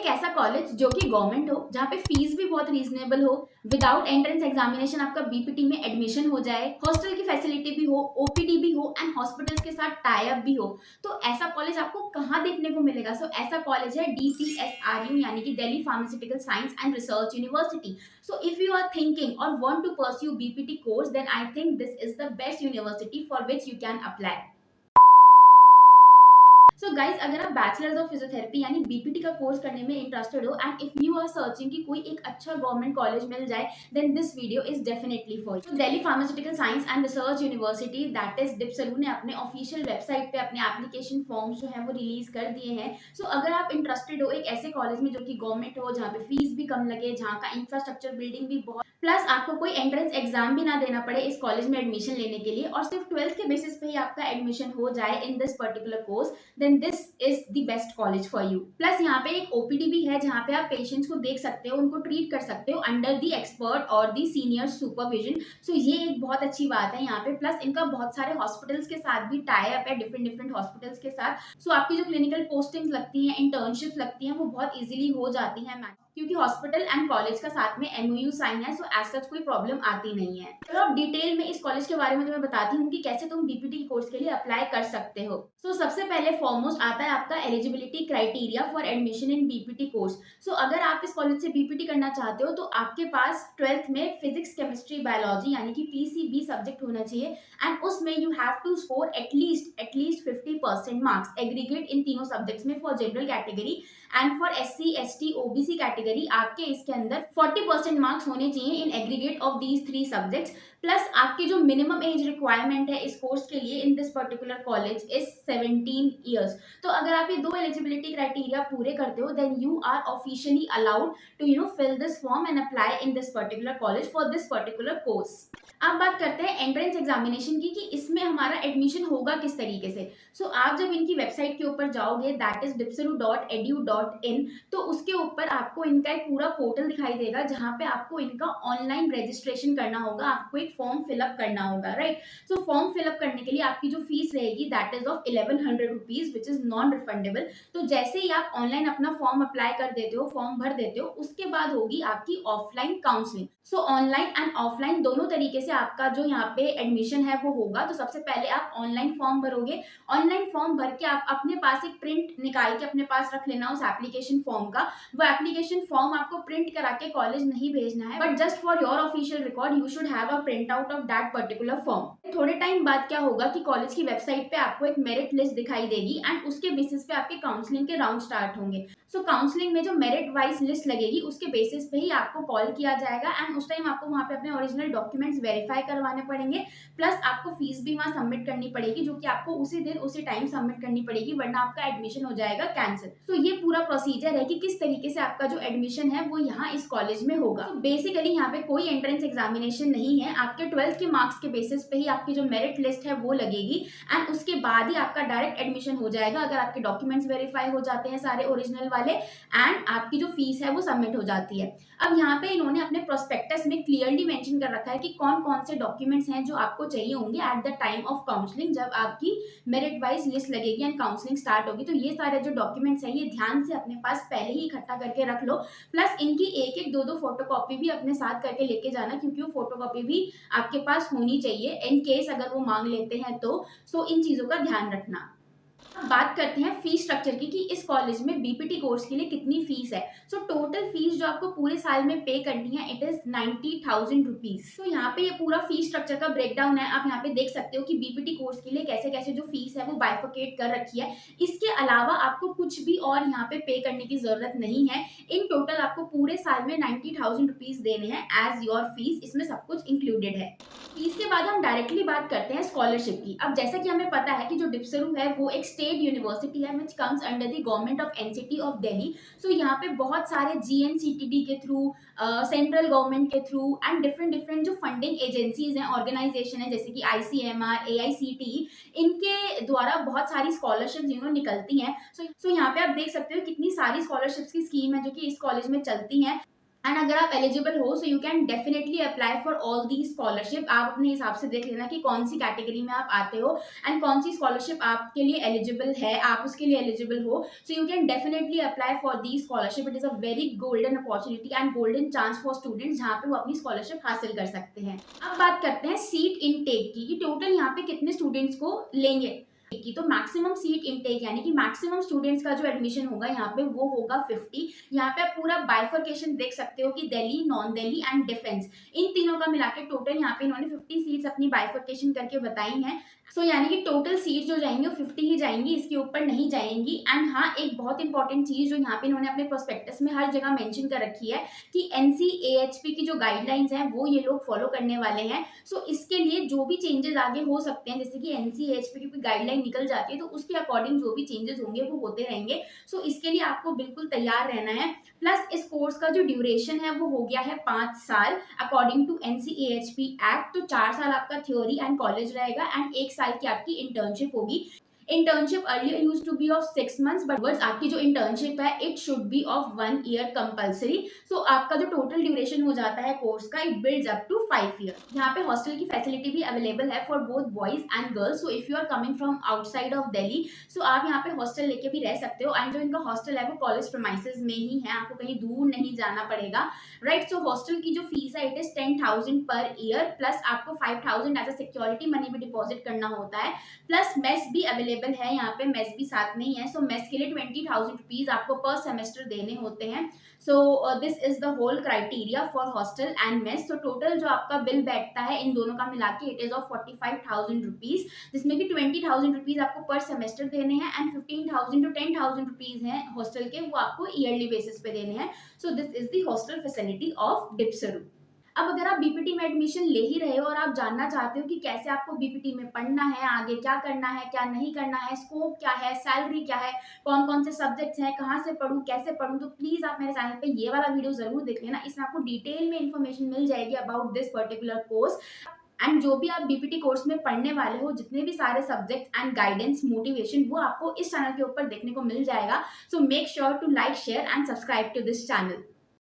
ऐसा कॉलेज जो कि गवर्नमेंट हो, जहाँ पे फीस भी बहुत रीजनेबल हो, विदाउट एंट्रेंस एग्जामिनेशन आपका बीपीटी में एडमिशन हो जाए, हॉस्टल की फैसिलिटी भी हो, ओपीडी भी हो एंड हॉस्पिटल्स के साथ टाई अप भी हो, तो ऐसा कॉलेज आपको कहाँ देखने को मिलेगा? सो ऐसा कॉलेज है DPSRU यानी कि Delhi pharmaceutical science and research university. So if you are thinking or want to pursue BPT course, then I think this is the best university for which you can apply. So guys, अगर आप bachelors of physiotherapy यानी BPT का course करने में interested हो and if you are searching कि कोई एक अच्छा गवर्नमेंट कॉलेज मिल जाए, then this video is definitely for you. Delhi pharmaceutical science and research university that is DPSRU ने अपने ऑफिशियल वेबसाइट पे अपने एप्लीकेशन फॉर्म्स जो है वो रिलीज कर दिए हैं. सो अगर आप इंटरेस्टेड हो एक ऐसे कॉलेज में जो कि गवर्नमेंट हो, जहाँ पे फीस भी कम लगे, जहाँ का इंफ्रास्ट्रक्चर बिल्डिंग भी बहुत, प्लस आपको कोई एंट्रेंस एग्जाम भी ना देना पड़े इस कॉलेज में एडमिशन लेने के लिए, और सिर्फ 12th के बेसिस पे ही आपका एडमिशन हो जाए in this particular course, then this is the best college for you. Plus यहाँ पे एक ओपीडी भी है जहाँ पे आप पेशेंट्स को देख सकते हो, उनको ट्रीट कर सकते हो अंडर द एक्सपर्ट और द सीनियर सुपरविजन. सो ये एक बहुत अच्छी बात है यहाँ पे. प्लस इनका बहुत सारे हॉस्पिटल्स के साथ भी टाई अप है, डिफरेंट डिफरेंट हॉस्पिटल्स के साथ. सो आपकी जो क्लिनिकल पोस्टिंग्स लगती हैं, इंटर्नशिप्स लगती हैं, वो बहुत इजीली हो जाती हैं क्योंकि हॉस्पिटल एंड कॉलेज का साथ में MOU साइन है. सो एज सच कोई प्रॉब्लम आती नहीं है. चलो अब डिटेल में इस कॉलेज के बारे में तुम्हें बताती हूँ कि कैसे तुम बीपीटी कोर्स के लिए अप्लाई कर सकते हो. सो सबसे पहले फॉरमोस्ट आता है आपका eligibility criteria for admission in BPT course. So अगर आप इस कॉलेज से बीपीटी करना चाहते हो तो आपके पास 12th में फिजिक्स, केमिस्ट्री, बायोलॉजी यानी कि PCB सब्जेक्ट होना चाहिए एंड उसमें you have to score at least 50% marks aggregate in तीनों सब्जेक्ट्स में for general category and for SC, ST, OBC category आपके इसके अंदर 40% मार्क्स होने चाहिए in aggregate of these 3 subjects. Plus आपकी जो मिनिमम एज रिक्वायरमेंट है इस कोर्स के लिए इन this particular college is 17 years. तो अगर आप ये 2 एलिजिबिलिटी क्राइटेरिया पूरे करते हो, then you are officially allowed to fill this form and apply in this particular college for this particular course. अब बात करते हैं एंट्रेंस एग्जामिनेशन की कि इसमें हमारा एडमिशन होगा किस तरीके से. सो आप जब इनकी वेबसाइट के ऊपर जाओगे, दैट इज dipsalu.edu.in, तो उसके ऊपर आपको इनका एक पूरा पोर्टल दिखाई देगा जहाँ पे आपको इनका ऑनलाइन रजिस्ट्रेशन करना होगा, आपको एक फॉर्म फिलअप करना होगा, राइट. सो फॉर्म फिलअप करने के लिए आपकी जो फीस रहेगी that is of 1100 rupees which is non refundable. तो जैसे ही आप ऑनलाइन अपना फॉर्म अप्लाई कर देते हो, फॉर्म भर देते हो, उसके बाद होगी आपकी offline counselling. So online and offline दोनों तरीके से आपका जो यहाँ पे एडमिशन है वो होगा. तो सबसे पहले आप ऑनलाइन फॉर्म भरोगे. ऑनलाइन फॉर्म भर के आप अपने पास एक प्रिंट निकाल के अपने पास रख लेना उस एप्लीकेशन फॉर्म का. वो एप्लीकेशन फॉर्म आपको प्रिंट करा के कॉलेज नहीं भेजना है, but just for your official record you should have a print out of that particular form. थोड़े टाइम बाद क्या होगा कि कॉलेज की वेबसाइट पे आपको एक मेरिट लिस्ट दिखाई देगी एंड उसके बेसिस पे आपके काउंसलिंग के राउंड स्टार्ट होंगे. सो काउंसलिंग में जो मेरिट वाइज लिस्ट लगेगी उसके बेसिस पे ही आपको कॉल किया जाएगा एंड उस टाइम आपको वहाँ पे अपने ओरिजिनल डॉक्यूमेंट्स वेरीफाई करवाने पड़ेंगे. प्लस आपको फीस भी वहाँ सबमिट करनी पड़ेगी, जो कि आपको उसी दिन उसी टाइम सबमिट करनी पड़ेगी, वरना आपका एडमिशन हो जाएगा कैंसिल. तो ये पूरा प्रोसीजर है कि किस तरीके से आपका जो एडमिशन है वो यहाँ इस कॉलेज में होगा. तो बेसिकली यहाँ पे कोई एंट्रेंस एग्जामिनेशन नहीं है. आपके 12th के मार्क्स के बेसिस पे ही आपकी जो मेरिट लिस्ट है वो लगेगी एंड उसके बाद ही आपका डायरेक्ट एडमिशन हो जाएगा अगर आपके डॉक्यूमेंट्स वेरीफाई हो जाते हैं सारे ओरिजिनल वाले एंड आपकी जो फीस है वो सबमिट हो जाती है. अब यहाँ पे इन्होंने अपने प्रोस्पेक्टस में क्लियरली मेंशन कर रखा है कि कौन कौन से डॉक्यूमेंट्स हैं जो आपको चाहिए होंगे at the time of counselling, जब आपकी मेरिट वाइज लिस्ट लगेगी एंड काउंसलिंग स्टार्ट होगी. तो ये सारे जो डॉक्यूमेंट्स हैं ये ध्यान से अपने पास पहले ही इकट्ठा करके रख लो. प्लस इनकी एक एक दो फोटोकॉपी भी अपने साथ करके लेके जाना, क्योंकि वो फोटोकॉपी भी आपके पास होनी चाहिए इन केस अगर वो मांग लेते हैं तो. सो इन चीजों का ध्यान रखना. बात करते हैं फीस स्ट्रक्चर की कि इस कॉलेज में बीपीटी कोर्स के लिए कितनी फीस है. सो टोटल फीस जो आपको पूरे साल में पे करनी है इट इज 90,000 रुपीज. तो यहाँ पे ये पूरा फीस स्ट्रक्चर का ब्रेकडाउन है. आप यहाँ पे देख सकते हो कि बीपीटी कोर्स के लिए कैसे कैसे जो फीस है वो बाइफोकेट कर रखी है. इसके अलावा आपको कुछ भी और यहाँ पे पे करने की जरूरत नहीं है. इन टोटल आपको पूरे साल में 90,000 रुपीज देने हैं एज योर फीस. इसमें सब कुछ इंक्लूडेड है. फीस के बाद हम डायरेक्टली बात करते हैं स्कॉलरशिप की. अब जैसा कि हमें पता है कि जो डिप्सरू है वो एक स्टेट यूनिवर्सिटी है which comes under the government of NCT of Delhi. So यहाँ पे बहुत सारे GNCTD के थ्रू, सेंट्रल गवर्नमेंट के थ्रू एंड डिफरेंट जो फंडिंग एजेंसीज हैं, ऑर्गेनाइजेशन है जैसे कि ICMR, AICTE, इनके द्वारा बहुत सारी स्कॉलरशिप्स निकलती हैं. सो यहाँ पे आप देख सकते हो कितनी सारी स्कॉलरशिप्स की स्कीम है जो कि इस कॉलेज में चलती हैं. एंड अगर आप एलिजिबल हो so you can definitely apply for all the scholarship. आप अपने हिसाब से देख लेना कि कौन सी कैटेगरी में आप आते हो एंड कौन सी स्कॉलरशिप आपके लिए एलिजिबल है, आप उसके लिए एलिजिबल हो, so you can definitely apply for the scholarship. It is a very golden opportunity and golden chance for students जहाँ पे वो अपनी स्कॉलरशिप हासिल कर सकते हैं। अब बात करते हैं सीट इनटेक की कि टोटल यहाँ पे कितने स्टूडेंट्स को लेंगे की। तो मैक्सिमम सीट इनटेक यानी कि मैक्सिमम स्टूडेंट्स का जो एडमिशन होगा यहाँ पे वो होगा 50। यहाँ पे आप पूरा बाइफर्केशन देख सकते हो कि Delhi, non Delhi and defence, इन तीनों का मिला के टोटल यहाँ पे इन्होंने 50 सीट्स अपनी बाइफर्केशन करके बताई हैं। सो यानी कि टोटल सीट जो जाएंगी वो 50 ही जाएंगी, इसके ऊपर नहीं जाएंगी। एंड हाँ, एक बहुत इंपॉर्टेंट चीज जो यहाँ पे इन्होंने अपने प्रोस्पेक्टस में हर जगह मेंशन कर रखी है कि एनसीएएचपी की जो गाइडलाइंस हैं वो ये लोग फॉलो करने वाले हैं। सो इसके लिए जो भी चेंजेस आगे हो सकते हैं, जैसे कि एनसीएएचपी की कोई गाइडलाइन निकल जाती है तो उसके अकॉर्डिंग जो भी चेंजेस होंगे वो होते रहेंगे। सो इसके लिए आपको बिल्कुल तैयार रहना है। प्लस इस कोर्स का जो ड्यूरेशन है वो हो गया है 5 साल अकॉर्डिंग टू एनसीएएचपी एक्ट। तो 4 साल आपका थ्योरी एंड कॉलेज रहेगा एंड 1 साल की आपकी इंटर्नशिप होगी। Internship earlier used to be of 6 months, but words आपकी जो इंटर्नशिप है it should be of 1 year compulsory. So आपका जो टोटल ड्यूरेशन हो जाता है कोर्स का, it builds up to 5 year. यहाँ पे हॉस्टल की फैसिलिटी भी अवेलेबल है for both boys and girls. So if you are coming from outside of Delhi, सो आप यहाँ पे हॉस्टल लेके भी रह सकते हो। एंड जो इनका हॉस्टल है वो कॉलेज प्रीमाइसेस में ही है, आपको कहीं दूर नहीं जाना पड़ेगा, राइट। सो हॉस्टल की जो फीस है it is 10,000 per year, plus आपको 5,000 एज अ सिक्योरिटी मनी भी डिपॉजिट करना होता है। प्लस मेस भी अवेलेबल है, यहाँ पे मेस भी साथ में ही है। सो मेस के लिए 20,000 रुपीज आपको पर सेमेस्टर देने होते हैं। So this is the whole criteria for hostel and mess. तो टोटल जो आपका बिल बैठता है इन दोनों का मिला के इट इज ऑफ 45,000 रुपीज, जिसमें कि 20,000 रुपीज आपको पर सेमेस्टर देने हैं एंड 15,000 टू 10,000 रुपीज हैं हॉस्टल के, वो आपको ईयरली बेसिस पे देने हैं। So this is the hostel facility of DPSRU. अब अगर आप बीपीटी में एडमिशन ले ही रहे हो और आप जानना चाहते हो कि कैसे आपको बीपीटी में पढ़ना है, आगे क्या करना है, क्या नहीं करना है, स्कोप क्या है, सैलरी क्या है, कौन कौन से सब्जेक्ट्स हैं, कहाँ से पढ़ूं, कैसे पढ़ूं, तो प्लीज आप मेरे चैनल पे ये वाला वीडियो जरूर देख लेना। इसमें आपको डिटेल में इन्फॉर्मेशन मिल जाएगी about this particular course. And जो भी आप बीपीटी कोर्स में पढ़ने वाले हो, जितने भी सारे सब्जेक्ट एंड गाइडेंस, मोटिवेशन, वो आपको इस चैनल के ऊपर देखने को मिल जाएगा। So make sure to like, share and subscribe to this channel.